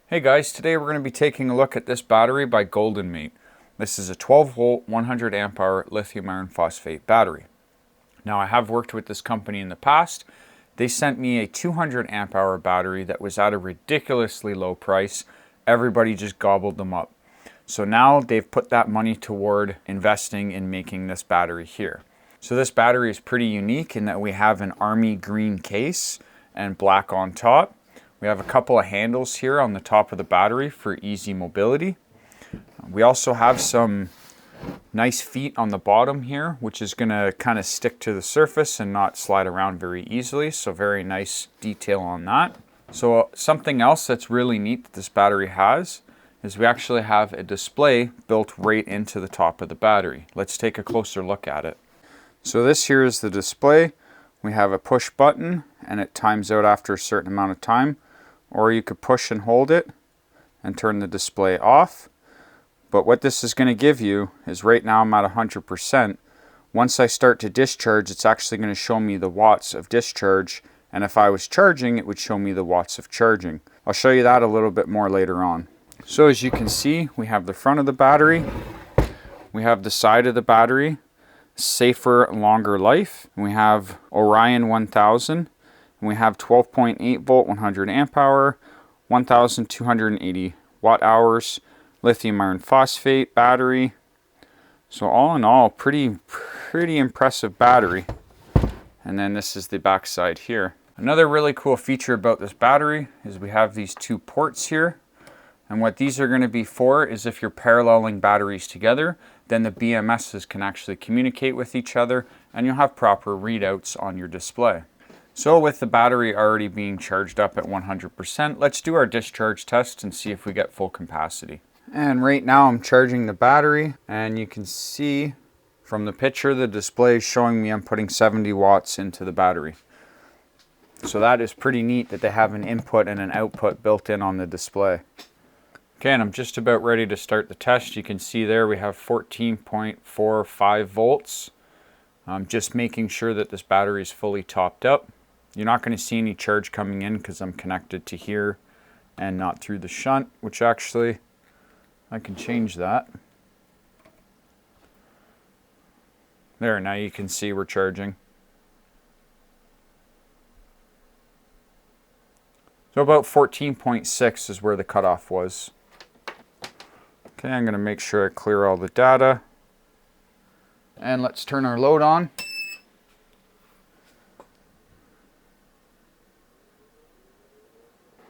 Hey guys, today we're going to be taking a look at this battery by GoldenMate. This is a 12 volt 100 amp hour lithium iron phosphate battery. Now I have worked with this company in the past. They sent me a 200 amp hour battery that was at a ridiculously low price. Everybody just gobbled them up. So now they've put that money toward investing in making this battery here. So this battery is pretty unique in that we have an army green case and black on top. We have a couple of handles here on the top of the battery for easy mobility. We also have some nice feet on the bottom here, which is going to kind of stick to the surface and not slide around very easily. So very nice detail on that. So something else that's really neat that this battery has is we actually have a display built right into the top of the battery. Let's take a closer look at it. So this here is the display. We have a push button and it times out after a certain amount of time. Or you could push and hold it and turn the display off. But what this is going to give you is right now I'm at 100%. Once I start to discharge, it's actually going to show me the watts of discharge. And if I was charging, it would show me the watts of charging. I'll show you that a little bit more later on. So as you can see, we have the front of the battery. We have the side of the battery, safer, longer life. We have Orion 1000. And we have 12.8 volt 100 amp hour, 1280 watt hours, lithium iron phosphate battery. So all in all, pretty impressive battery. And then this is the back side here. Another really cool feature about this battery is we have these two ports here. And what these are going to be for is if you're paralleling batteries together, then the BMSs can actually communicate with each other and you'll have proper readouts on your display. So with the battery already being charged up at 100%, let's do our discharge test and see if we get full capacity. And right now I'm charging the battery and you can see from the picture the display is showing me I'm putting 70 watts into the battery. So that is pretty neat that they have an input and an output built in on the display. Okay, and I'm just about ready to start the test. You can see there we have 14.45 volts. I'm just making sure that this battery is fully topped up. You're not going to see any charge coming in because I'm connected to here and not through the shunt, which actually I can change that. There, now you can see we're charging. So about 14.6 is where the cutoff was. Okay, I'm going to make sure I clear all the data. And let's turn our load on.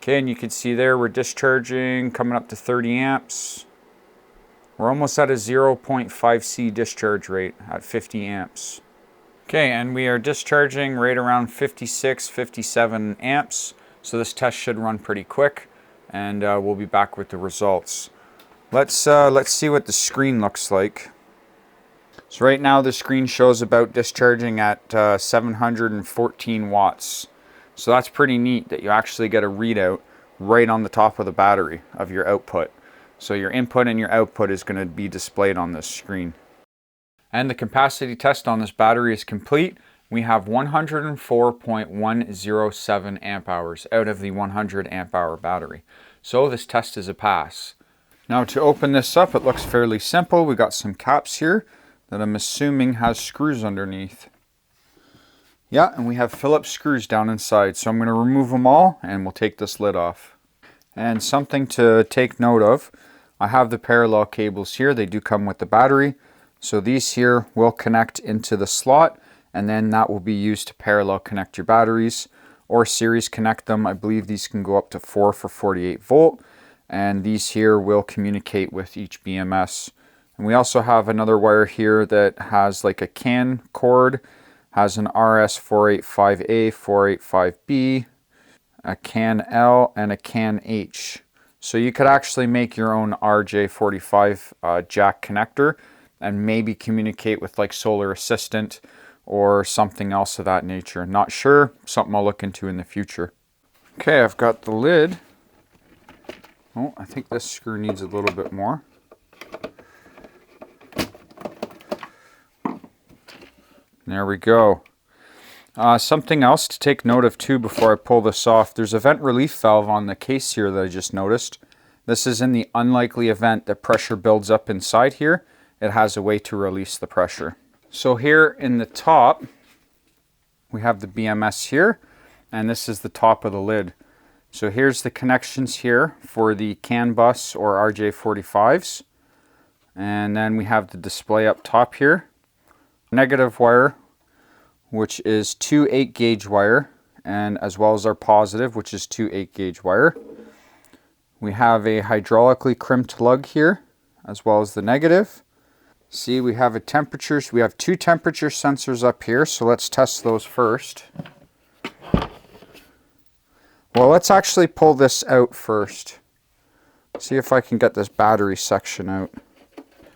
Okay, and you can see there we're discharging, coming up to 30 amps. We're almost at a 0.5C discharge rate at 50 amps. Okay, and we are discharging right around 56, 57 amps. So this test should run pretty quick, and we'll be back with the results. Let's see what the screen looks like. So right now the screen shows about discharging at 714 watts. So that's pretty neat that you actually get a readout right on the top of the battery of your output. So your input and your output is going to be displayed on this screen. And the capacity test on this battery is complete. We have 104.107 amp hours out of the 100 amp hour battery. So this test is a pass. Now to open this up, it looks fairly simple. We got some caps here that I'm assuming has screws underneath. Yeah, and we have Phillips screws down inside. So I'm going to remove them all and we'll take this lid off. And something to take note of, I have the parallel cables here. They do come with the battery. So these here will connect into the slot and then that will be used to parallel connect your batteries or series connect them. I believe these can go up to 4 for 48 volt. And these here will communicate with each BMS. And we also have another wire here that has like a CAN cord, has an RS485A, 485B, a CAN L, and a CAN H. So you could actually make your own RJ45 jack connector and maybe communicate with like Solar Assistant or something else of that nature. Not sure, something I'll look into in the future. Okay, I've got the lid. Oh, I think this screw needs a little bit more. There we go. Something else to take note of too before I pull this off, there's a vent relief valve on the case here that I just noticed. This is in the unlikely event that pressure builds up inside here. It has a way to release the pressure. So here in the top, we have the BMS here, and this is the top of the lid. So here's the connections here for the CAN bus or RJ45s. And then we have the display up top here. Negative wire, which is 2 8-gauge wire, and as well as our positive, which is 2 8-gauge wire. We have a hydraulically crimped lug here, as well as the negative. See, we have we have 2 temperature sensors up here, so let's test those first. Well, let's actually pull this out first. See if I can get this battery section out.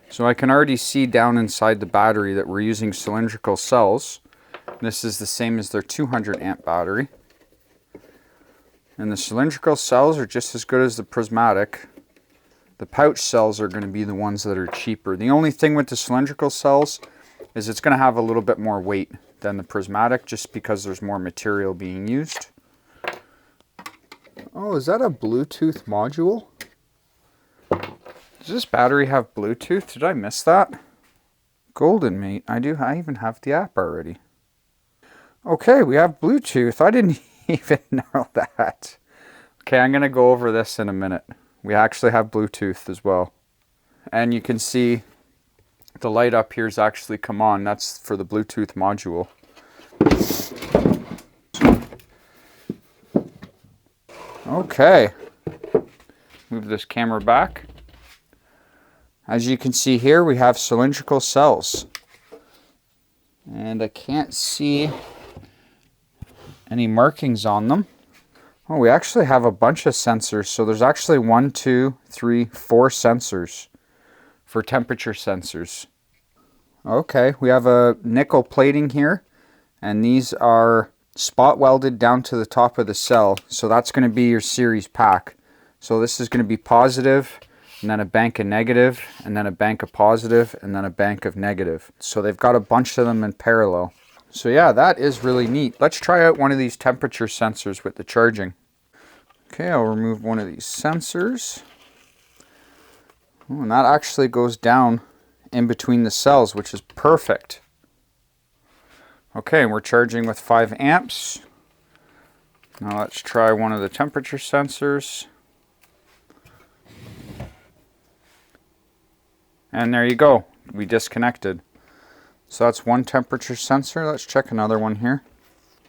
So I can already see down inside the battery that we're using cylindrical cells. This is the same as their 200 amp battery. And the cylindrical cells are just as good as the prismatic. The pouch cells are going to be the ones that are cheaper. The only thing with the cylindrical cells is it's going to have a little bit more weight than the prismatic, just because there's more material being used. Oh, is that a Bluetooth module? Does this battery have Bluetooth? Did I miss that? GoldenMate, I even have the app already. Okay, we have Bluetooth. I didn't even know that. Okay, I'm going to go over this in a minute. We actually have Bluetooth as well. And you can see the light up here has actually come on. That's for the Bluetooth module. Okay. Move this camera back. As you can see here, we have cylindrical cells. And I can't see any markings on them. Oh, we actually have a bunch of sensors. So there's actually 1, 2, 3, 4 sensors for temperature sensors. Okay, we have a nickel plating here, and these are spot welded down to the top of the cell. So that's going to be your series pack. So this is going to be positive, and then a bank of negative, and then a bank of positive, and then a bank of negative. So they've got a bunch of them in parallel. So yeah, that is really neat. Let's try out one of these temperature sensors with the charging. Okay, I'll remove one of these sensors. Oh, and that actually goes down in between the cells, which is perfect. Okay, we're charging with 5 amps. Now let's try one of the temperature sensors. And there you go, we disconnected. So that's one temperature sensor. Let's check another one here.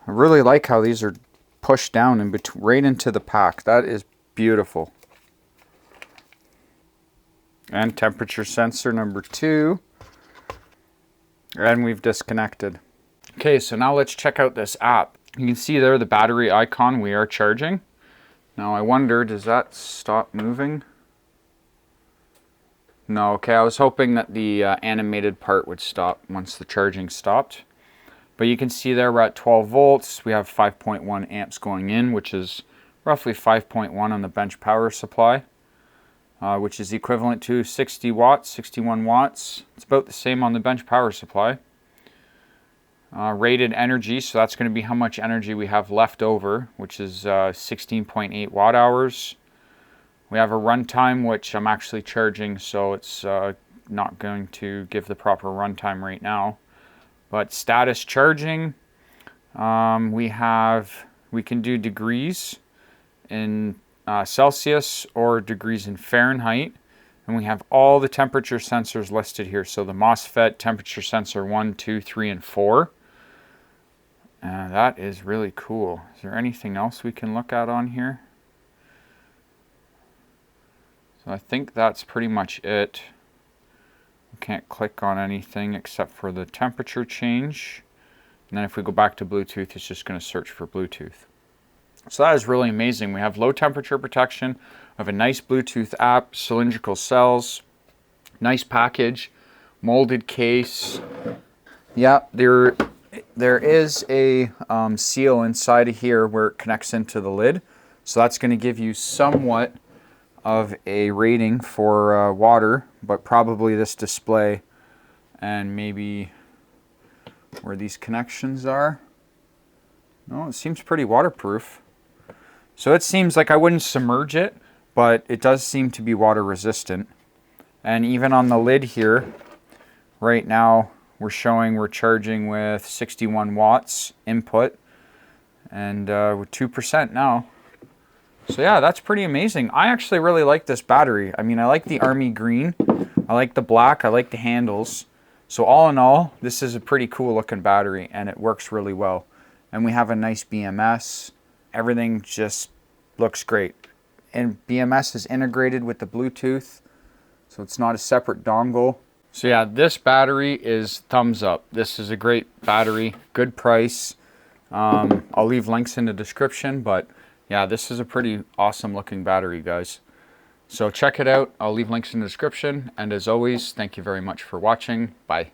I really like how these are pushed down in right into the pack. That is beautiful. And temperature sensor number 2. And we've disconnected. Okay, so now let's check out this app. You can see there the battery icon, we are charging. Now I wonder, does that stop moving? No, okay, I was hoping that the animated part would stop once the charging stopped. But you can see there we're at 12 volts. We have 5.1 amps going in, which is roughly 5.1 on the bench power supply, which is equivalent to 60 watts, 61 watts. It's about the same on the bench power supply. Rated energy, so that's going to be how much energy we have left over, which is 16.8 watt hours. We have a runtime, which I'm actually charging, so it's not going to give the proper runtime right now. But status charging, we can do degrees in Celsius or degrees in Fahrenheit. And we have all the temperature sensors listed here. So the MOSFET temperature sensor 1, 2, 3, and 4. That is really cool. Is there anything else we can look at on here? So I think that's pretty much it. We can't click on anything except for the temperature change. And then if we go back to Bluetooth, it's just going to search for Bluetooth. So that is really amazing. We have low temperature protection, we have a nice Bluetooth app, cylindrical cells, nice package, molded case. Yeah, there is a seal inside of here where it connects into the lid. So that's going to give you somewhat of a rating for water, but probably this display and maybe where these connections are. No, it seems pretty waterproof. So it seems like I wouldn't submerge it, but it does seem to be water resistant. And even on the lid here, right now we're showing we're charging with 61 watts input, and we're 2% now. So yeah, that's pretty amazing. I actually really like this battery. I mean, I like the army green, I like the black, I like the handles. So all in all, this is a pretty cool looking battery, and it works really well. And we have a nice BMS. Everything just looks great. And BMS is integrated with the Bluetooth, so it's not a separate dongle. So yeah, this battery is thumbs up. This is a great battery, good price. I'll leave links in the description, but yeah, this is a pretty awesome looking battery, guys. So check it out. I'll leave links in the description. And as always, thank you very much for watching. Bye.